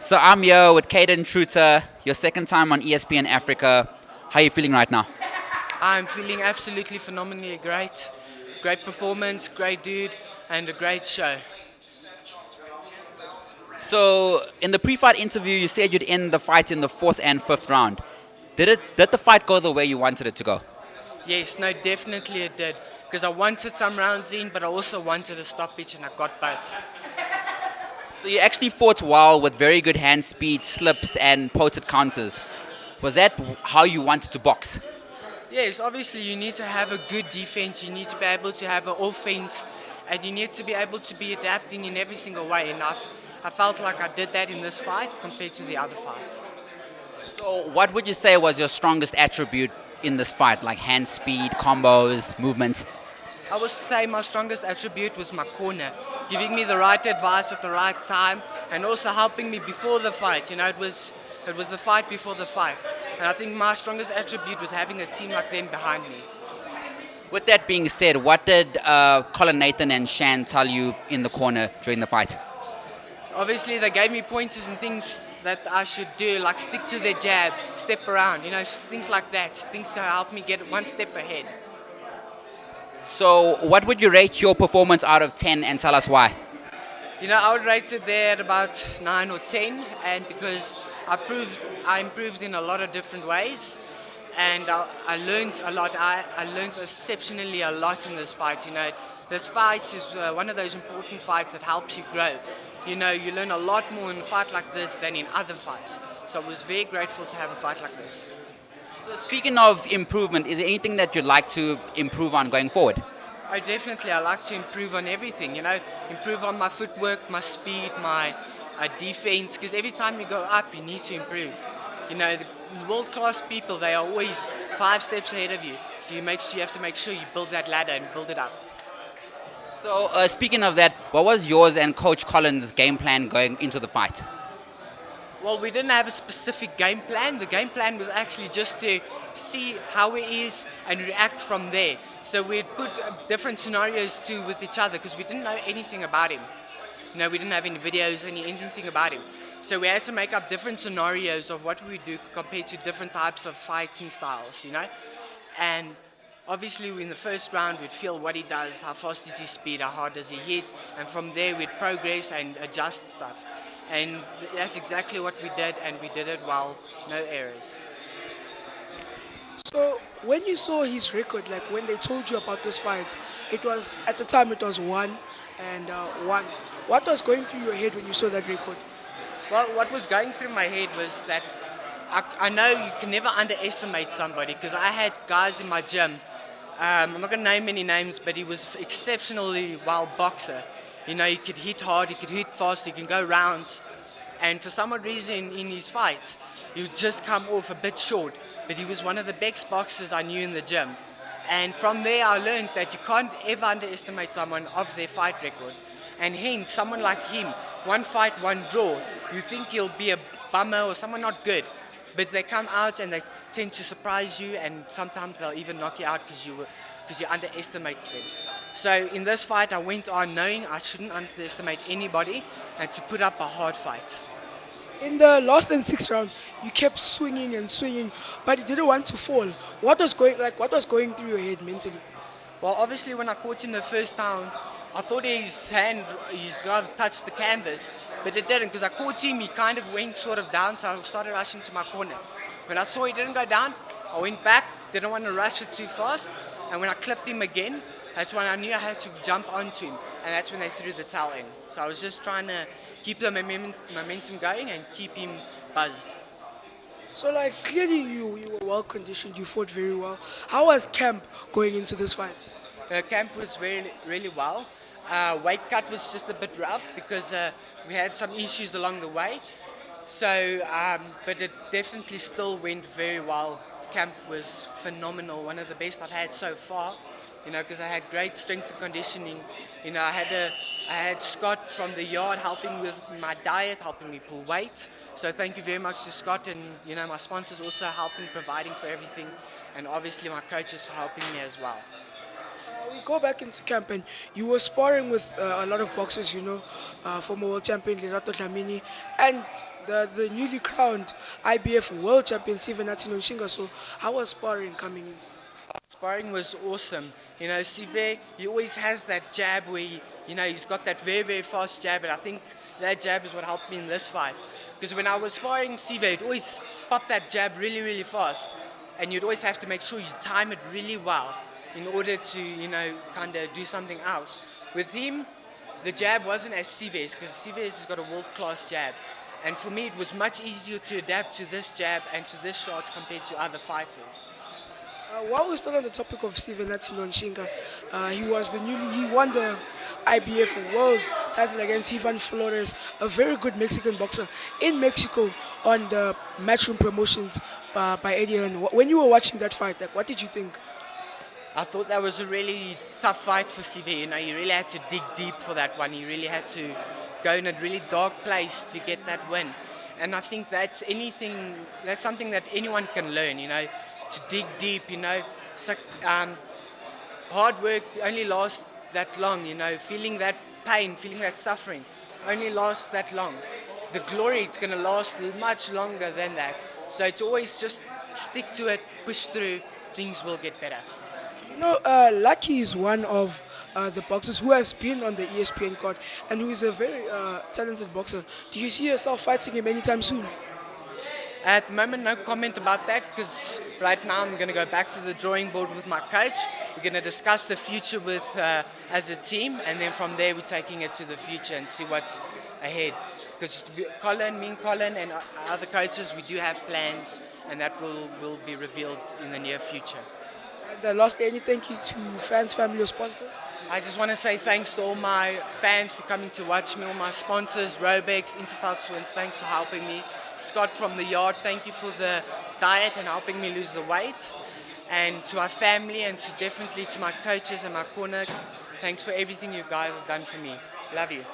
So I'm here with Cayden Truter, your second time on ESPN Africa. How are you feeling right now? I'm feeling absolutely phenomenally great. Great performance, great dude, and a great show. So in the pre-fight interview, you said you'd end the fight in the fourth and fifth round. Did the fight go the way you wanted it to go? Yes, no, definitely it did. Because I wanted some rounds in, but I also wanted a stoppage, and I got both. So you actually fought well with very good hand speed, slips, and potent counters. Was that how you wanted to box? Yes, obviously you need to have a good defense, you need to be able to have an offense, and you need to be able to be adapting in every single way. And I felt like I did that in this fight compared to the other fights. So what would you say was your strongest attribute in this fight, like hand speed, combos, movement? I would say my strongest attribute was my corner, giving me the right advice at the right time, and also helping me before the fight. It was the fight before the fight, and I think my strongest attribute was having a team like them behind me. With that being said, what did Colin Nathan and Shan tell you in the corner during the fight? Obviously, they gave me pointers and things that I should do, like stick to the jab, step around, things like that, things to help me get one step ahead. So, what would you rate your performance out of 10 and tell us why? I would rate it there at about 9 or 10, and because I improved in a lot of different ways, and I learned a lot. I learned exceptionally a lot in this fight. This fight is one of those important fights that helps you grow. You learn a lot more in a fight like this than in other fights. So I was very grateful to have a fight like this. So, speaking of improvement, is there anything that you'd like to improve on going forward? I like to improve on everything, improve on my footwork, my speed, my defense, because every time you go up, you need to improve. The world-class people, they are always 5 steps ahead of you, so you have to make sure you build that ladder and build it up. So, speaking of that, what was yours and Coach Colin's game plan going into the fight? Well, we didn't have a specific game plan. The game plan was actually just to see how he is and react from there. So we'd put different scenarios too with each other because we didn't know anything about him. We didn't have any videos, anything about him. So we had to make up different scenarios of what we would do compared to different types of fighting styles. And obviously in the first round we'd feel what he does, how fast is his speed, how hard does he hit, and from there we'd progress and adjust stuff. And that's exactly what we did, and we did it well, no errors. So when you saw his record, like when they told you about this fight, it was at the time it was 1-1. What was going through your head when you saw that record? Well, what was going through my head was that I know you can never underestimate somebody because I had guys in my gym. I'm not going to name any names, but he was exceptionally well boxer. He could hit hard, he could hit fast, he can go rounds. And for some odd reason in his fights, he would just come off a bit short. But he was one of the best boxers I knew in the gym. And from there I learned that you can't ever underestimate someone of their fight record. And hence, someone like him, one fight, one draw, you think he'll be a bummer or someone not good. But they come out and they tend to surprise you, and sometimes they'll even knock you out because you underestimated them. So in this fight, I went on knowing I shouldn't underestimate anybody and to put up a hard fight. In the last and sixth round, you kept swinging and swinging, but you didn't want to fall. What was going through your head mentally? Well, obviously, when I caught him the first time, I thought his glove touched the canvas, but it didn't because I caught him. He kind of went sort of down, so I started rushing to my corner. When I saw he didn't go down, I went back, didn't want to rush it too fast, and when I clipped him again, that's when I knew I had to jump onto him, and that's when they threw the towel in. So I was just trying to keep the momentum going and keep him buzzed. So like clearly you were well conditioned, you fought very well. How was camp going into this fight? The camp was really, really well. Weight cut was just a bit rough because we had some issues along the way. So, but it definitely still went very well. Camp was phenomenal, one of the best I've had so far. Because I had great strength and conditioning. I had Scott from the yard helping with my diet, helping me pull weight. So thank you very much to Scott, and my sponsors also helping, providing for everything, and obviously my coaches for helping me as well. We go back into camp and you were sparring with a lot of boxers, former world champion Lerato Dlamini, and the newly crowned IBF World Champion Steven Nshinga. So how was sparring coming into this? Sparring was awesome. You know, Sive, he always has that jab where, he's got that very, very fast jab, and I think that jab is what helped me in this fight. Because when I was sparring Sive, he'd always pop that jab really, really fast, and you'd always have to make sure you time it really well in order to, kind of do something else. With him, the jab wasn't as Sive's, because Sive's has got a world-class jab. And for me, it was much easier to adapt to this jab and to this shot compared to other fighters. While we're still on the topic of Steven Nshinga, he won the IBF World title against Ivan Flores, a very good Mexican boxer in Mexico on the Matchroom Promotions by Eddie Hearn. When you were watching that fight, like, what did you think? I thought that was a really tough fight for Sive. He really had to dig deep for that one. He really had to go in a really dark place to get that win. And I think that's something that anyone can learn, to dig deep, hard work only lasts that long, feeling that pain, feeling that suffering only lasts that long. The glory, it's going to last much longer than that. So to always just stick to it, push through, things will get better. Lucky is one of the boxers who has been on the ESPN card and who is a very talented boxer. Do you see yourself fighting him anytime soon? At the moment, no comment about that, because right now I'm going to go back to the drawing board with my coach. We're going to discuss the future as a team, and then from there we're taking it to the future and see what's ahead. Because me and Colin and other coaches, we do have plans, and that will be revealed in the near future. Lastly, any thank you to fans, family, or sponsors? I just want to say thanks to all my fans for coming to watch me, all my sponsors, Robex, Interfal Twins, thanks for helping me. Scott from the Yard, thank you for the diet and helping me lose the weight. And to my family and definitely to my coaches and my corner, thanks for everything you guys have done for me. Love you.